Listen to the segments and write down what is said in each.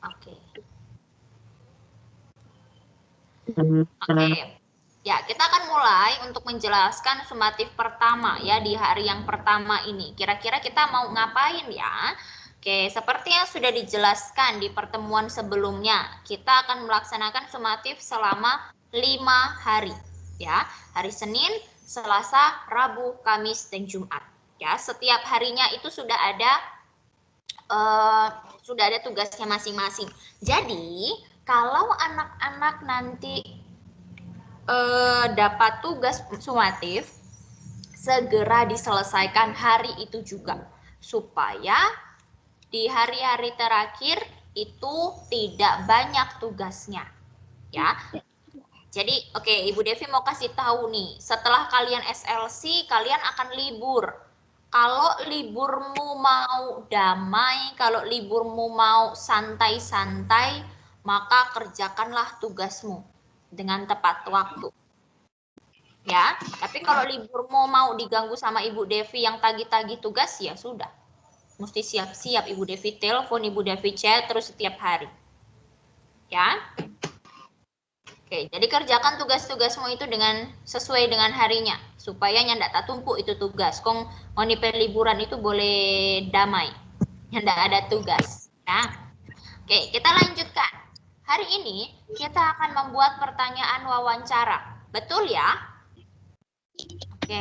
Oke. Oke. Ya, kita akan mulai untuk menjelaskan sumatif pertama ya di hari yang pertama ini. Kira-kira kita mau ngapain ya? Oke, seperti yang sudah dijelaskan di pertemuan sebelumnya, kita akan melaksanakan sumatif selama 5 hari. Ya, hari Senin, Selasa, Rabu, Kamis, dan Jumat. Ya, setiap harinya itu sudah ada tugasnya masing-masing. Jadi, kalau anak-anak nanti dapat tugas sumatif, segera diselesaikan hari itu juga, supaya di hari-hari terakhir itu tidak banyak tugasnya, ya. Jadi, oke, Ibu Devi mau kasih tahu nih, setelah kalian SLC, kalian akan libur. Kalau liburmu mau damai, kalau liburmu mau santai-santai, maka kerjakanlah tugasmu dengan tepat waktu. Ya, tapi kalau liburmu mau diganggu sama Ibu Devi yang tagih-tagih tugas, ya sudah. Mesti siap-siap Ibu Devi telepon, Ibu Devi chat terus setiap hari. Ya. Oke, jadi kerjakan tugas-tugasmu itu dengan sesuai dengan harinya, supaya nyandak tak tumpuk itu tugas. Kong ngoni liburan itu boleh damai, nyandak ada tugas. Ya. Oke, kita lanjutkan. Hari ini kita akan membuat pertanyaan wawancara. Betul ya? Oke.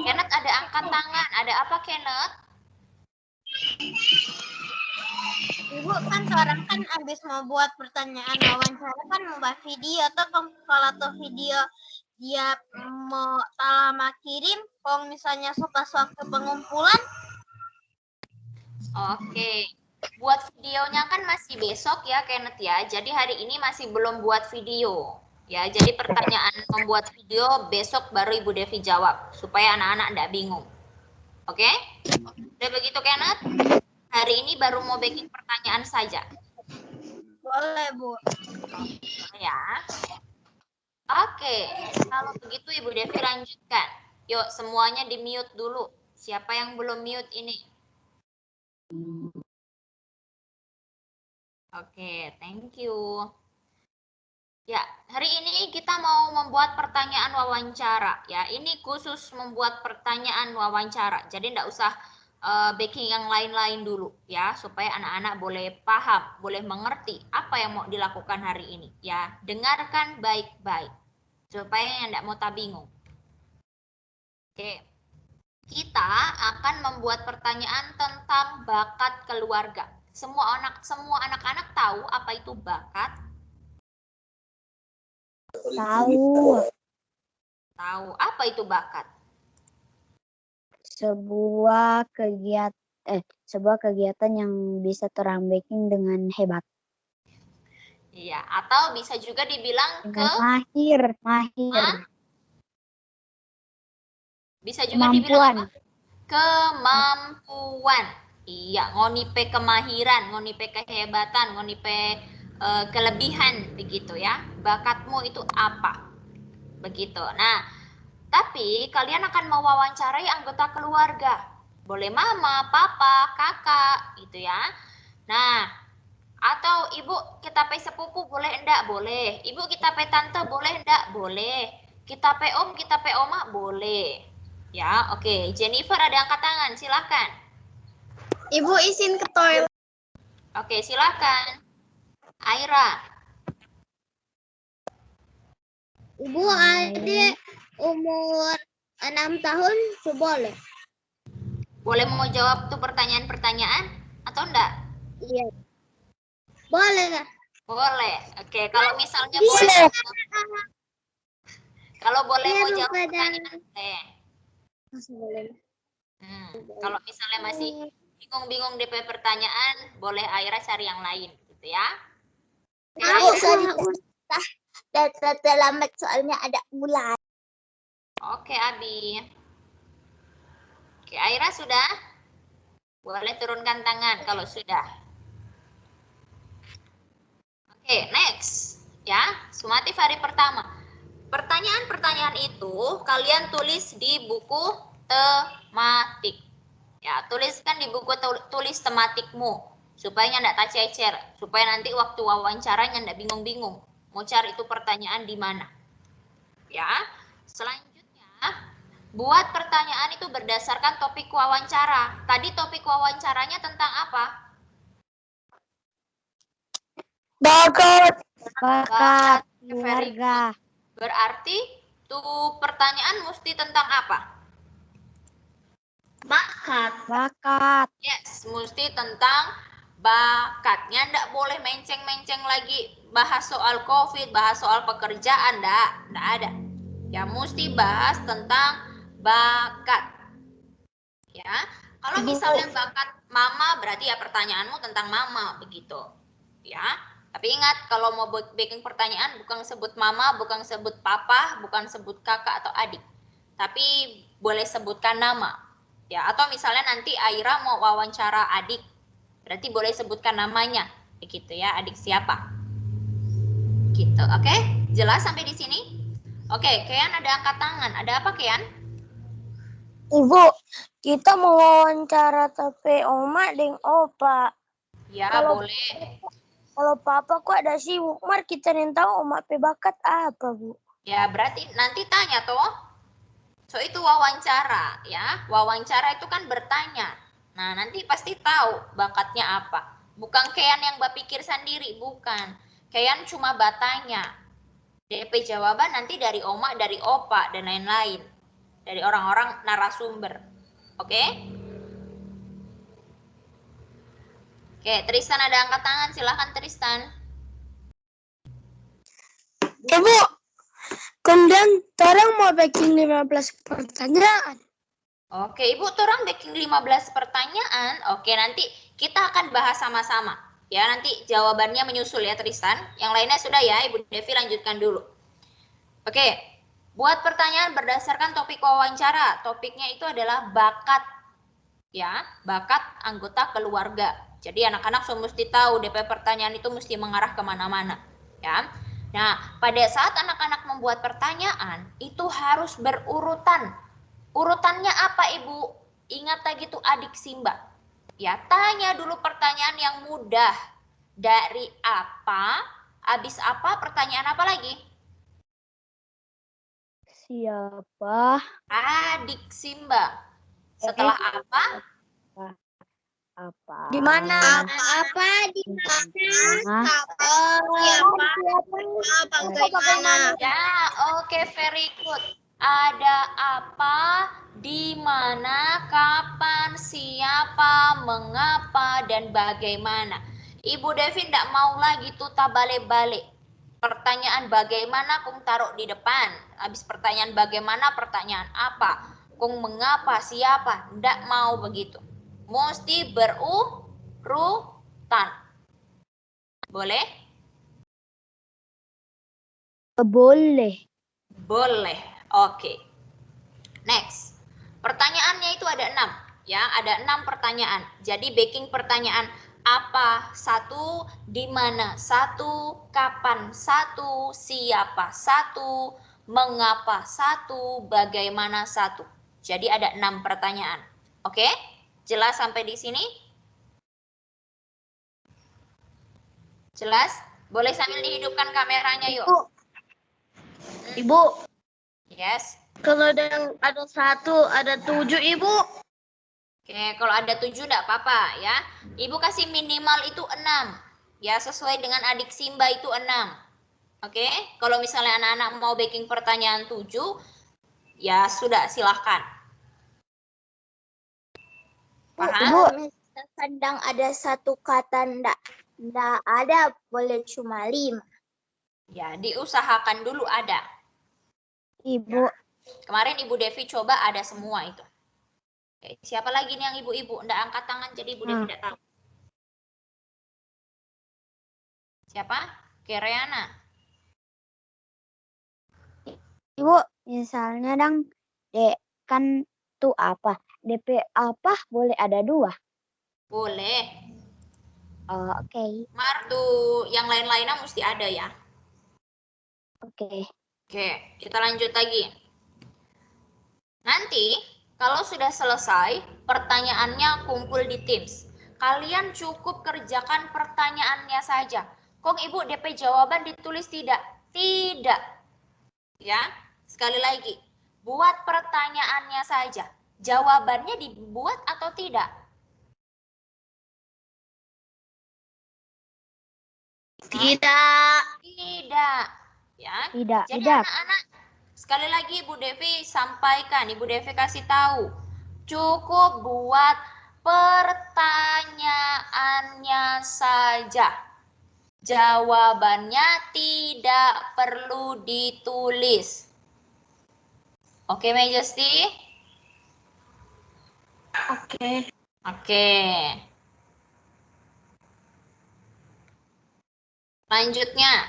Kenneth ada angkat tangan. Ada apa, Kenneth? Ibu kan seorang kan habis membuat pertanyaan wawancara kan membuat video atau kalau tuh video dia mau lama kirim kalau misalnya pas waktu pengumpulan. Oke. Buat videonya kan masih besok ya, Kenneth ya. Jadi hari ini masih belum buat video. Ya, jadi pertanyaan membuat video besok baru Ibu Devi jawab supaya anak-anak tidak bingung. Oke? Udah begitu, Kenneth? Hari ini baru mau bikin pertanyaan saja. Boleh, Bu. Ya. Oke, kalau begitu Ibu Devi lanjutkan. Yuk, semuanya di-mute dulu. Siapa yang belum mute ini? Oke, thank you. Ya, hari ini kita mau membuat pertanyaan wawancara. Ya, ini khusus membuat pertanyaan wawancara. Jadi tidak usah baking yang lain-lain dulu ya, supaya anak-anak boleh paham, boleh mengerti apa yang mau dilakukan hari ini. Ya, dengarkan baik-baik supaya yang tidak mau tak bingung. Oke, kita akan membuat pertanyaan tentang bakat keluarga. Semua anak-anak tahu apa itu bakat? Tahu. Tahu. Apa itu bakat? Sebuah kegiatan yang bisa terang baking dengan hebat. Iya, atau bisa juga dibilang mahir. Bisa juga dibilang apa? Kemampuan. Iya, ngonipe kemahiran, ngonipe kehebatan, ngonipe kelebihan begitu ya. Bakatmu itu apa? Begitu. Nah, tapi kalian akan mewawancarai anggota keluarga. Boleh mama, papa, kakak gitu ya. Nah, atau ibu kita pe sepupu boleh enggak? Boleh. Ibu kita pe tante boleh enggak? Boleh. Kita pe om, kita pe oma boleh. Ya, oke. Jennifer ada angkat tangan, silakan. Ibu izin ke toilet. Oke, silakan. Aira. Ibu adik umur 6 tahun boleh. Boleh mau jawab tuh pertanyaan-pertanyaan atau enggak? Iya. Boleh kah? Boleh. Oke, kalau misalnya boleh. Kalau boleh mau jawab pertanyaan boleh. Kalau misalnya masih bingung-bingung DP pertanyaan, boleh Aira cari yang lain, gitu ya. Terlambat soalnya ada ular. Oke, Abi. Oke, Aira sudah? Boleh turunkan tangan kalau sudah. Oke, next. Ya, sumatif hari pertama. Pertanyaan-pertanyaan itu kalian tulis di buku tematik. Ya, Ya, tuliskan di buku tulis tematikmu supaya ndak tak cecer, supaya nanti waktu wawancaranya ndak bingung-bingung mau cari itu pertanyaan di mana. Ya, selanjutnya buat pertanyaan itu berdasarkan topik wawancara. Tadi topik wawancaranya tentang apa? Bakat Bakat keluarga. Berarti tuh pertanyaan mesti tentang apa? Bakat. Yes, mesti tentang bakatnya. Nggak boleh menceng-menceng lagi bahas soal COVID, bahas soal pekerjaan, nggak ada. Ya, mesti bahas tentang bakat. Ya, kalau misalnya bakat mama, berarti ya pertanyaanmu tentang mama, begitu. Ya, tapi ingat kalau mau bikin pertanyaan bukan sebut mama, bukan sebut papa, bukan sebut kakak atau adik. Tapi boleh sebutkan nama. Ya, atau misalnya nanti Aira mau wawancara adik, berarti boleh sebutkan namanya, begitu ya, adik siapa. Gitu, oke? Jelas sampai di sini? Oke, Kean ada angkat tangan. Ada apa, Kean? Ibu, kita mau wawancara tapi Oma dengan Opa. Ya, Kalau- boleh. Kalau Papa kok ada sibuk, mar kita nih tahu Oma bakat apa, Bu? Ya, berarti nanti tanya toh. So, itu wawancara, ya. Wawancara itu kan bertanya. Nah, nanti pasti tahu bakatnya apa. Bukan Kean yang berpikir sendiri, bukan. Kean cuma bertanya. DP jawaban nanti dari Oma, dari Opa, dan lain-lain. Dari orang-orang narasumber. Oke? Oke, Tristan ada angkat tangan. Silahkan, Tristan. Ibu, kemudian orang mau backing 15 pertanyaan. Oke, Ibu, orang backing 15 pertanyaan. Oke, nanti kita akan bahas sama-sama. Ya, nanti jawabannya menyusul ya, Tristan. Yang lainnya sudah ya, Ibu Devi lanjutkan dulu. Oke, buat pertanyaan berdasarkan topik wawancara. Topiknya itu adalah bakat. Ya, bakat anggota keluarga. Jadi anak-anak mesti tahu DP pertanyaan itu mesti mengarah kemana-mana. Ya. Nah, pada saat anak-anak membuat pertanyaan, itu harus berurutan. Urutannya apa, Ibu? Ingat lagi tuh adik Simba. Ya, tanya dulu pertanyaan yang mudah. Dari apa? Habis apa? Pertanyaan apa lagi? Siapa? Adik Simba. Setelah apa? Apa? Di mana? Apa di Mana? bagaimana? Ya, oke, very good. Ada apa, di mana, kapan, siapa, mengapa, dan bagaimana. Ibu Devi tidak mau lagi tuh balik-balik. Pertanyaan bagaimana kung taruh di depan. Habis pertanyaan bagaimana, pertanyaan apa. Kung mengapa, siapa. Tidak mau begitu. Mesti berurutan. Boleh? Boleh. Boleh. Oke. Next. Pertanyaannya itu ada 6. Ya, ada 6 pertanyaan. Jadi backing pertanyaan apa? 1, di mana? 1, kapan? 1, siapa? 1, mengapa? 1, bagaimana? 1. Jadi ada 6 pertanyaan. Oke? Jelas sampai di sini? Jelas? Boleh sambil dihidupkan kameranya yuk. Ibu, Yes. kalau ada 1, ada 7, Ibu. Oke, kalau ada 7 enggak apa-apa ya. Ibu kasih minimal itu 6. Ya, sesuai dengan adik Simba itu 6. Oke, kalau misalnya anak-anak mau backing pertanyaan 7, ya sudah, silahkan. Paham? Ibu, kadang ada satu kata ndak ada, boleh cuma 5. Ya, diusahakan dulu ada. Ibu, Kemarin Ibu Devi coba ada semua itu. Oke, siapa lagi nih yang ibu-ibu? Nggak angkat tangan, jadi Ibu Devi tidak tahu. Siapa? Kereana. Ibu, misalnya dang, kan tuh apa? DP apa boleh ada 2? Boleh. Oh, oke. Mar tuh yang lain-lainnya mesti ada ya. Oke. Oke, kita lanjut lagi. Nanti Kalau sudah selesai, pertanyaannya kumpul di Teams. Kalian cukup kerjakan pertanyaannya saja. Kong Ibu DP jawaban ditulis tidak? Tidak. Ya, sekali lagi. Buat pertanyaannya saja. Jawabannya dibuat atau tidak? Tidak. Tidak. Ya. Tidak, Jadi tidak. anak-anak, sekali lagi Ibu Devi sampaikan, Ibu Devi kasih tahu. Cukup buat pertanyaannya saja. Jawabannya tidak perlu ditulis. Oke, Majesty? Oke. Oke. Selanjutnya.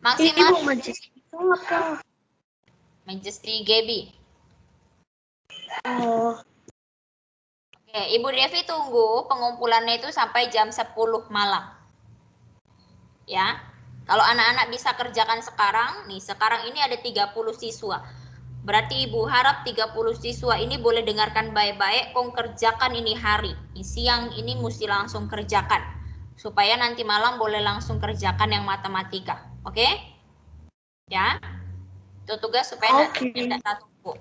Maksimal. Ibu Majesty itu apa? Majesty Gaby. Oh, Oke, Ibu Devi tunggu pengumpulannya itu sampai jam 10 malam. Ya. Kalau anak-anak bisa kerjakan sekarang, nih sekarang ini ada 30 siswa. Berarti Ibu harap 30 siswa ini boleh dengarkan baik-baik, kong kerjakan ini hari. Siang ini mesti langsung kerjakan. Supaya nanti malam boleh langsung kerjakan yang matematika. Oke? Ya. Itu tugas supaya tidak tertumpuk.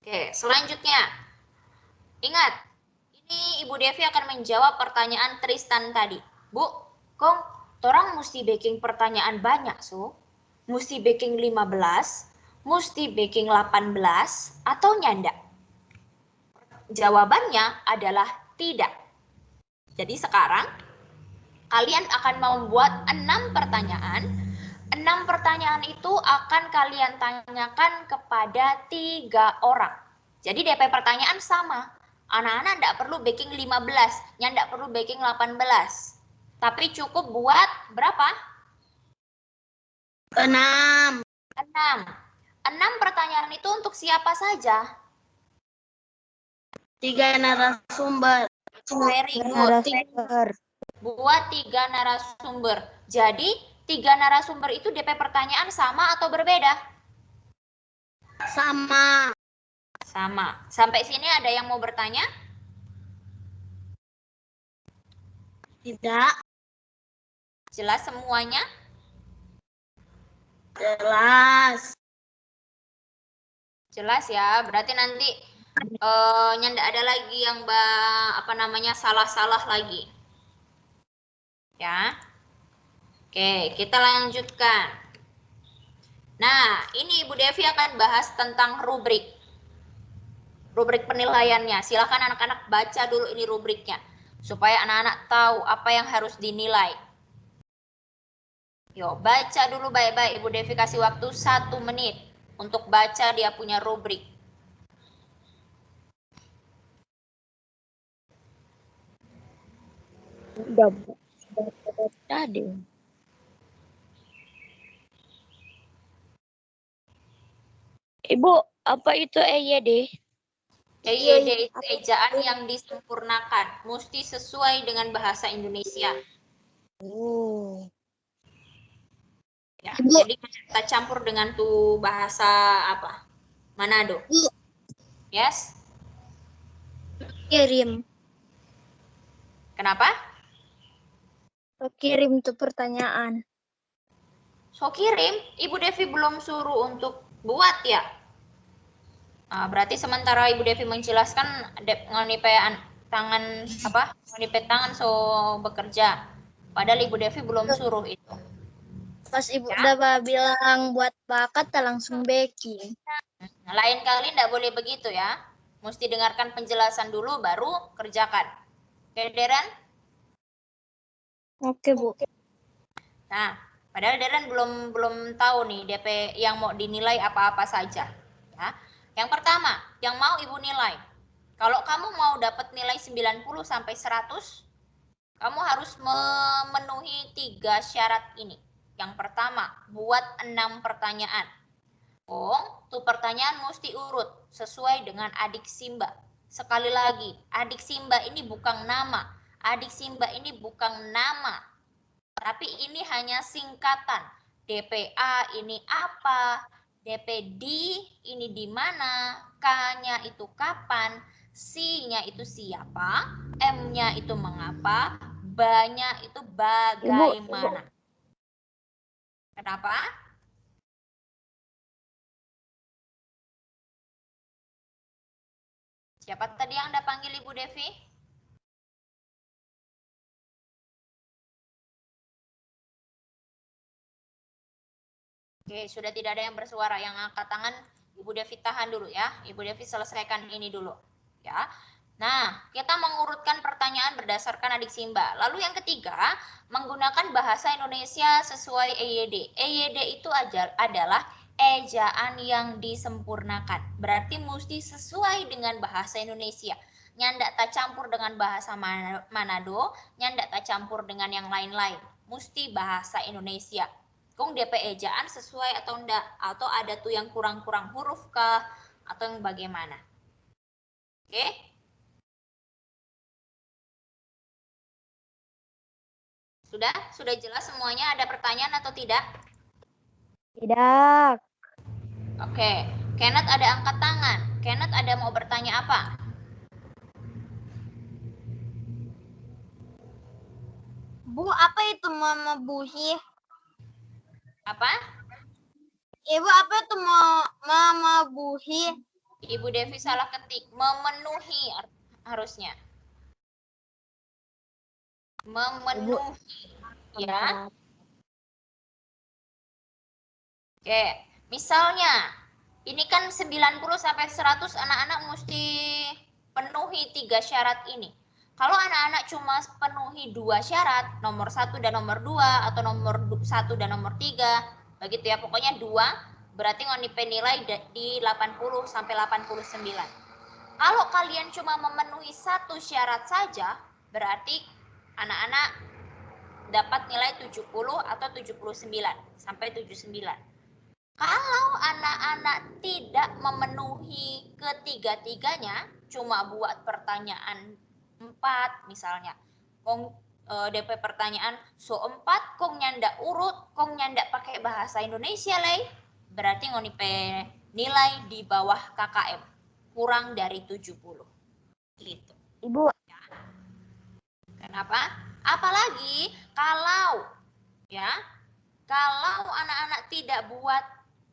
Oke, selanjutnya. Ingat, ini Ibu Devi akan menjawab pertanyaan Tristan tadi. Bu, kong, torang mesti baking pertanyaan banyak, so. Mesti baking 15, mesti baking 18, atau nyanda? Jawabannya adalah tidak. Jadi sekarang, kalian akan membuat 6 pertanyaan. 6 pertanyaan itu akan kalian tanyakan kepada 3 orang. Jadi DP pertanyaan sama. Anak-anak tidak perlu baking 15, yang tidak perlu baking 18. Tapi cukup buat berapa? 6. 6 pertanyaan itu untuk siapa saja? 3 narasumber. Very good. Narasumber. Buat 3 narasumber. Jadi 3 narasumber itu DP pertanyaan sama atau berbeda? Sama. Sama. Sampai sini ada yang mau bertanya? Tidak. Jelas semuanya? Jelas. Jelas ya. Berarti nanti nyanda ada lagi yang salah-salah lagi. Ya. Oke, kita lanjutkan. Nah, ini Ibu Devi akan bahas tentang rubrik. Rubrik penilaiannya. Silakan anak-anak baca dulu ini rubriknya. Supaya anak-anak tahu apa yang harus dinilai. Yuk, baca dulu baik-baik. Ibu Devi kasih waktu 1 menit untuk baca dia punya rubrik. udah tadi. Ibu, apa itu EYD? EYD itu ejaan yang disempurnakan. Mesti sesuai dengan bahasa Indonesia. Oh. Ya, jadi kita campur dengan tuh bahasa apa? Manado. Yes? Kirim. Kenapa? Kirim tuh pertanyaan. So kirim, Ibu Devi belum suruh untuk buat ya. Nah, berarti sementara Ibu Devi menjelaskan ngonipean tangan apa? Ngonipe tangan so bekerja. Padahal Ibu Devi belum suruh itu. Pas Ibu udah bilang buat bakat, langsung baking. Lain kali tidak boleh begitu ya. Mesti dengarkan penjelasan dulu baru kerjakan. Oke, Deren? Oke, Bu. Nah, padahal Deren belum tahu nih DP yang mau dinilai apa-apa saja. Ya. Yang pertama, yang mau Ibu nilai. Kalau kamu mau dapat nilai 90 sampai 100, kamu harus memenuhi 3 syarat ini. Yang pertama, buat 6 pertanyaan. Tuh pertanyaan mesti urut sesuai dengan adik Simba. Sekali lagi, adik Simba ini bukan nama. Adik Simba ini bukan nama. Tapi ini hanya singkatan. DPA ini apa? DPD ini di mana? K-nya itu kapan, C-nya itu siapa, M-nya itu mengapa, B-nya itu bagaimana. Kenapa? Siapa tadi yang Anda panggil Ibu Devi? Oke, sudah tidak ada yang bersuara. Yang angkat tangan, Ibu Devi tahan dulu ya. Ibu Devi selesaikan ini dulu. Ya. Nah, kita mengurutkan pertanyaan berdasarkan adik Simba. Lalu yang ketiga, menggunakan bahasa Indonesia sesuai EYD. EYD itu adalah ejaan yang disempurnakan. Berarti mesti sesuai dengan bahasa Indonesia. Nyandak tak campur dengan bahasa Manado, nyandak tak campur dengan yang lain-lain. Mesti bahasa Indonesia. Kong DP ejaan sesuai atau enggak? Atau ada tuh yang kurang-kurang huruf kah? Atau yang bagaimana? Oke? Sudah? Sudah jelas semuanya? Ada pertanyaan atau tidak? Tidak. Oke. Kenneth ada angkat tangan. Kenneth ada mau bertanya apa? Bu, apa itu memebuhi? Apa? Ibu, apa itu memebuhi? Ibu Devi salah ketik. Memenuhi harusnya. Memenuhi. Ya. Oke. Misalnya, ini kan 90 sampai 100 anak-anak mesti penuhi 3 syarat ini. Kalau anak-anak cuma penuhi 2 syarat, nomor 1 dan nomor 2, atau nomor 1 dan nomor 3, begitu ya, pokoknya 2, berarti ngonipe nilai di 80 sampai 89. Kalau kalian cuma memenuhi 1 syarat saja, berarti anak-anak dapat nilai 70 atau 79 sampai 79. Kalau anak-anak tidak memenuhi ketiga-tiganya, cuma buat pertanyaan 4 misalnya. Kong DP pertanyaan so 4 kong nyandak urut, kong nyandak pakai bahasa Indonesia leh. Berarti ngonipe nilai di bawah KKM, kurang dari 70. Gitu. Ibu. Kenapa? Apalagi kalau anak-anak tidak buat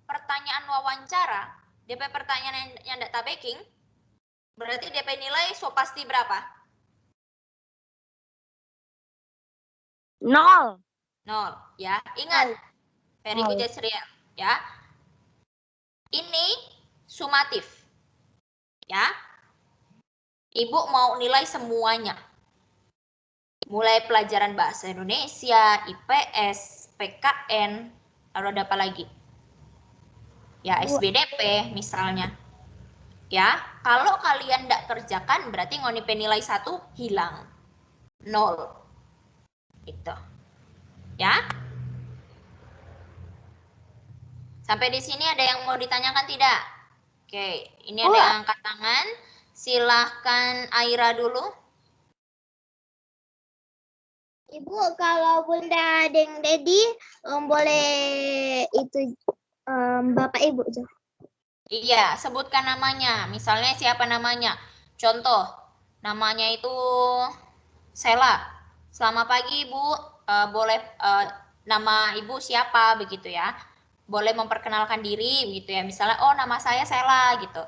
pertanyaan wawancara, DP pertanyaan yang data backing, berarti DP nilai so pasti berapa? 0. 0, ya. Ingat, very good ya. Ini sumatif, ya. Ibu mau nilai semuanya. Mulai pelajaran bahasa Indonesia, IPS, PKN, lalu ada apa lagi? Ya, SBDP misalnya. Ya, kalau kalian tidak kerjakan berarti ngonipe nilai 1 hilang. 0. Gitu. Ya. Sampai di sini ada yang mau ditanyakan tidak? Oke, ini ada yang angkat tangan. Silahkan Aira dulu. Ibu, kalau Bunda Deng Dedi boleh itu Bapak Ibu. Iya, sebutkan namanya. Misalnya siapa namanya? Contoh, namanya itu Sela. Selamat pagi Ibu. Boleh nama Ibu siapa begitu ya? Boleh memperkenalkan diri begitu ya. Misalnya, oh nama saya Sela gitu.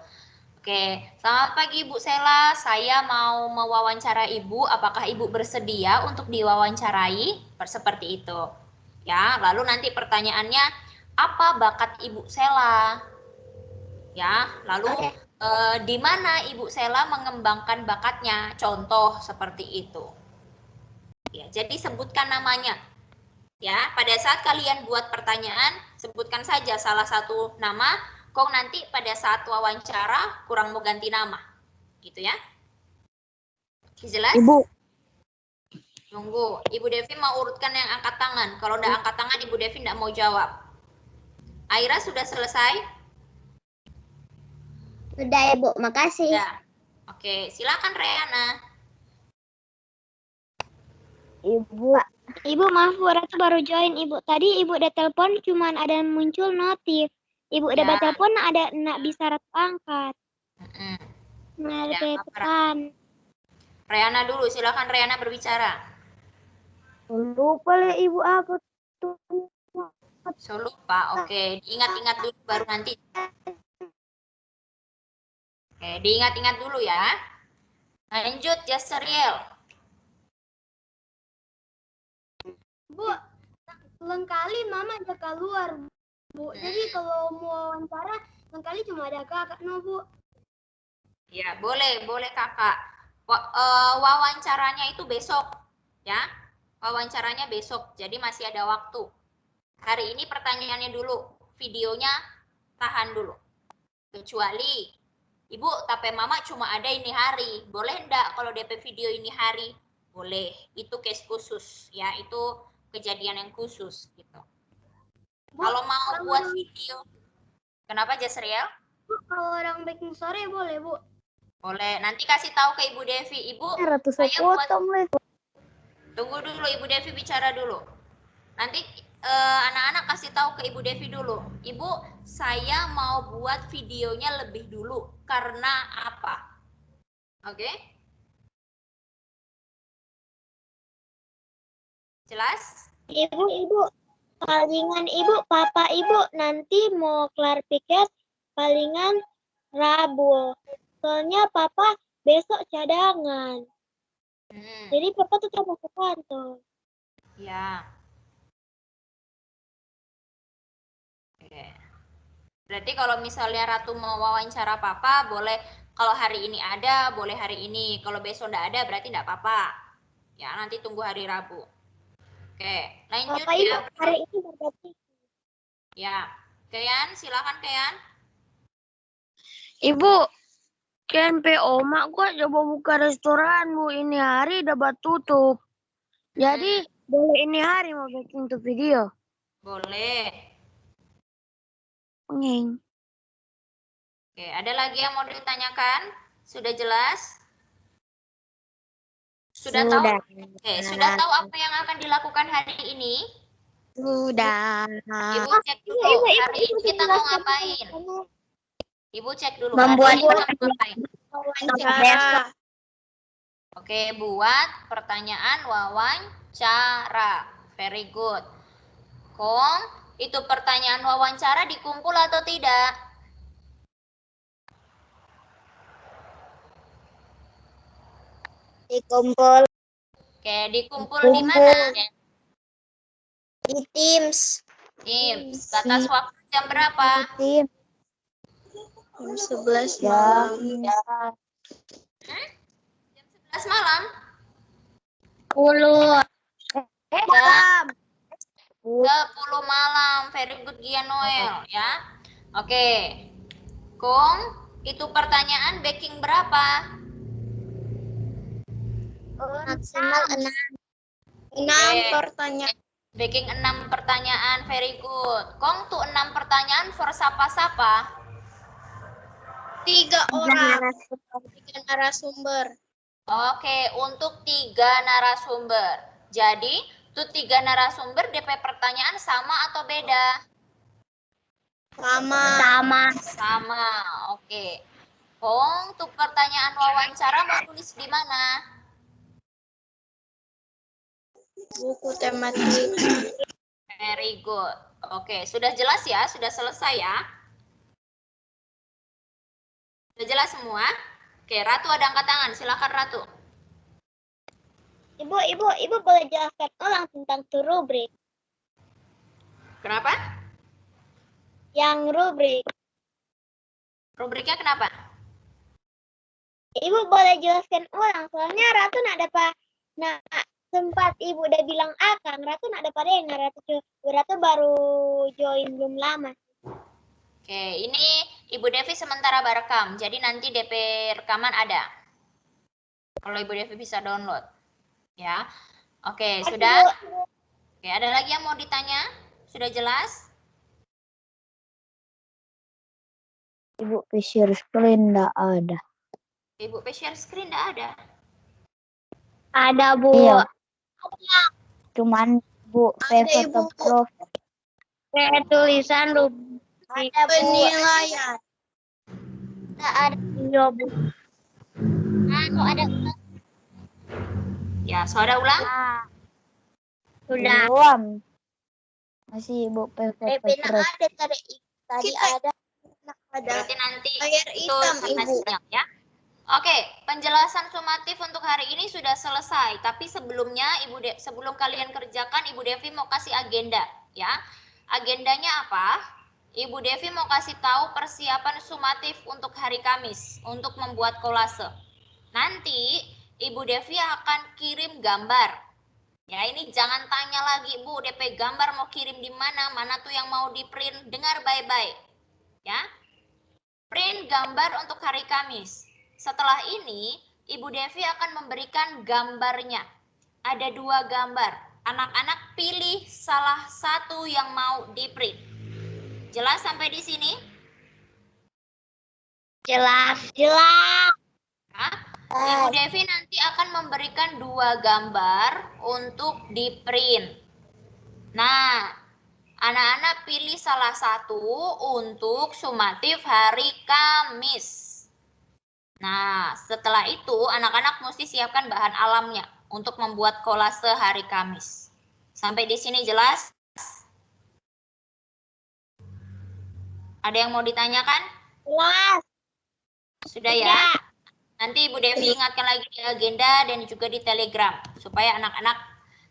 Oke, selamat pagi Ibu Sela. Saya mau mewawancara Ibu. Apakah Ibu bersedia untuk diwawancarai? Seperti itu. Ya, lalu nanti pertanyaannya, apa bakat Ibu Sela? Ya, lalu di mana Ibu Sela mengembangkan bakatnya? Contoh seperti itu. Ya, jadi sebutkan namanya. Ya, pada saat kalian buat pertanyaan, sebutkan saja salah satu nama. Kong nanti pada saat wawancara kurang mau ganti nama. Gitu ya. Jelas? Ibu. Tunggu. Ibu Devi mau urutkan yang angkat tangan. Kalau udah angkat tangan, Ibu Devi tidak mau jawab. Aira sudah selesai? Sudah, Ibu. Makasih. Ya. Oke, silakan Reana. Ibu, maaf, Bu Ratu baru join, Ibu. Tadi Ibu udah telepon, cuman ada muncul notif. Ibu udah telepon, ada nak bisa Ratu angkat. Mm-mm. Ada Ada apa, pekan. Reyana dulu, silakan Reyana berbicara. Lupa ya Ibu apa tuh? So lupa, oke. Diingat-ingat dulu baru nanti. Oke, diingat-ingat dulu ya. Lanjut, Jasriel. Bu, lengkali mama ajak keluar, Bu. Jadi kalau mau wawancara, lengkali cuma ada kakak, no, Bu. Ya, boleh kakak. Wawancaranya itu besok, ya. Wawancaranya besok, jadi masih ada waktu. Hari ini pertanyaannya dulu, videonya tahan dulu. Kecuali, Ibu, tapi Mama cuma ada ini hari. Boleh enggak kalau DP video ini hari? Boleh, itu case khusus, ya. Itu kejadian yang khusus, gitu. Bu, Kalau mau buat video, kenapa Jasriel? Bu, kalau orang baking sore boleh, Bu. Boleh, nanti kasih tahu ke Ibu Devi. Ibu, Ratusan saya buat... potong leh. Tunggu dulu, Ibu Devi bicara dulu. Nanti anak-anak kasih tahu ke Ibu Devi dulu. Ibu, saya mau buat videonya lebih dulu. Karena apa? Oke? Jelas? Ibu, palingan Papa Ibu nanti mau klarifikasi palingan Rabu. Soalnya Papa besok cadangan. Jadi Papa tetap mau ke kantor. Ya. Oke. Berarti kalau misalnya Ratu mau wawancara Papa, boleh kalau hari ini ada, boleh hari ini. Kalau besok enggak ada, berarti enggak apa-apa. Ya, nanti tunggu hari Rabu. Oke, lanjut Papa Ibu hari ini berarti. Ya, Kean, silakan Kean. Ibu, kan Mak gua coba buka restoran, Bu. Ini hari dapat tutup. Jadi, boleh ini hari mau bikin tuh video. Boleh. Ngeng. Oke, ada lagi yang mau ditanyakan? Sudah jelas? Sudah tahu? Oke, sudah tahu apa yang akan dilakukan hari ini? Sudah. Ibu cek dulu, hari ini kita mau ngapain? Ibu cek dulu, Membuat hari ini kita mau ngapain? wawancara. Oke, buat pertanyaan wawancara. Very good. Kong, itu pertanyaan wawancara dikumpul atau tidak? Dikumpul Oke, dikumpul di mana? di Teams. Teams. Batas waktu jam berapa? Tim. Jam 11 Ya. malam. Jam 11 malam. 10. Jam 10 malam. Very good Gian Noel ya. Oke. Kong, itu pertanyaan baking berapa? Maksimal 6. 6 pertanyaan. Baking 6 pertanyaan, very good. Kong tuh 6 pertanyaan for siapa-siapa? 3 orang. 3 narasumber. Oke, untuk 3 narasumber. Jadi, tuh 3 narasumber DP pertanyaan sama atau beda? Sama, oke. Kong, tuh pertanyaan wawancara mau tulis di mana? Buku tematik. Very good. Oke, sudah jelas ya? Sudah selesai ya? Sudah jelas semua? Oke, Ratu ada angkat tangan. Silakan Ratu. Ibu boleh jelaskan ulang tentang tuh rubrik. Kenapa? Yang rubrik. Rubriknya kenapa? Ibu boleh jelaskan ulang. Soalnya Ratu nak dapat. Nah, sempat Ibu udah bilang akang. Ratu nak dapat dengar. Ratu baru join belum lama. Oke, ini Ibu Devi sementara berekam. Jadi nanti DP rekaman ada. Kalau Ibu Devi bisa download. Ya. Oke, sudah? Oke, ada lagi yang mau ditanya? Sudah jelas? Ibu share screen enggak ada. Ibu share screen enggak ada? Ada, Bu. Iya. Cuman Bu Ada, Ibu. foto Kayak tulisan rubrik penilaian. Ada Iya, Bu. Ada Ya, saudara ulang. sudah. Belum. Masih Ibu PP terus. ada tadi ada. Berarti nanti Air itu hitam, sampai Ibu. siang ya. Oke, penjelasan sumatif untuk hari ini sudah selesai. Tapi sebelumnya sebelum kalian kerjakan, Ibu Devi mau kasih agenda ya. Agendanya apa? Ibu Devi mau kasih tahu persiapan sumatif untuk hari Kamis untuk membuat kolase. Nanti Ibu Devi akan kirim gambar. Ya, ini jangan tanya lagi, Bu, DP gambar mau kirim di mana tuh yang mau di-print. Dengar baik-baik. Ya. Print gambar untuk hari Kamis. Setelah ini, Ibu Devi akan memberikan gambarnya. Ada 2 gambar. Anak-anak pilih salah satu yang mau di-print. Jelas sampai di sini? Jelas. Nah, Ibu Devi nanti akan memberikan 2 gambar untuk di-print. Nah, anak-anak pilih salah satu untuk sumatif hari Kamis. Nah, setelah itu anak-anak mesti siapkan bahan alamnya untuk membuat kolase hari Kamis. Sampai di sini jelas? Ada yang mau ditanyakan? Jelas. Sudah ya? Nanti Ibu Devi ingatkan lagi di agenda dan juga di Telegram supaya anak-anak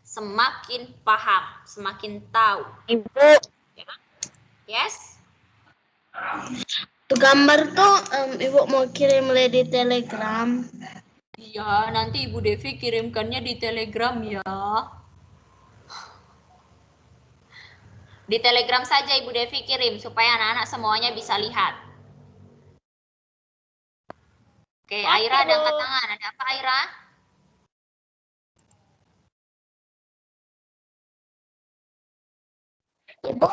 semakin paham, semakin tahu. Ibu, Yes? tuh gambar tuh Ibu mau kirim di Telegram. Iya, nanti Ibu Devi kirimkannya di Telegram ya. Di Telegram saja Ibu Devi kirim supaya anak-anak semuanya bisa lihat. Oke, Aira ada angkat tangan. Ada apa, Aira? Ibu.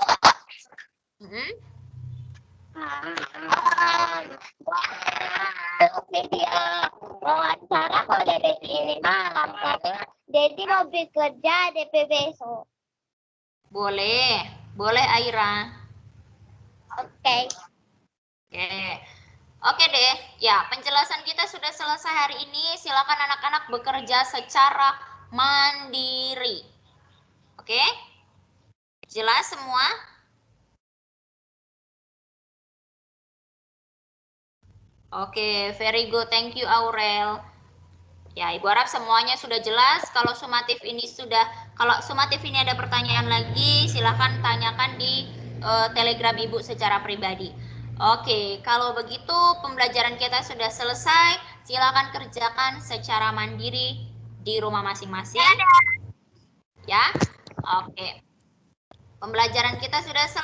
Video wawancara kalau dari ini malam karena Dedi mau bekerja DP besok. Boleh, boleh Aira. Oke. Oke deh. Ya, penjelasan kita sudah selesai hari ini. Silakan anak-anak bekerja secara mandiri. Oke? Jelas semua? Oke, very good. Thank you Aurel. Ya, Ibu harap semuanya sudah jelas. Kalau sumatif ini ada pertanyaan lagi, silakan tanyakan di Telegram Ibu secara pribadi. Oke, kalau begitu pembelajaran kita sudah selesai. Silakan kerjakan secara mandiri di rumah masing-masing. Ya, oke. Pembelajaran kita sudah selesai.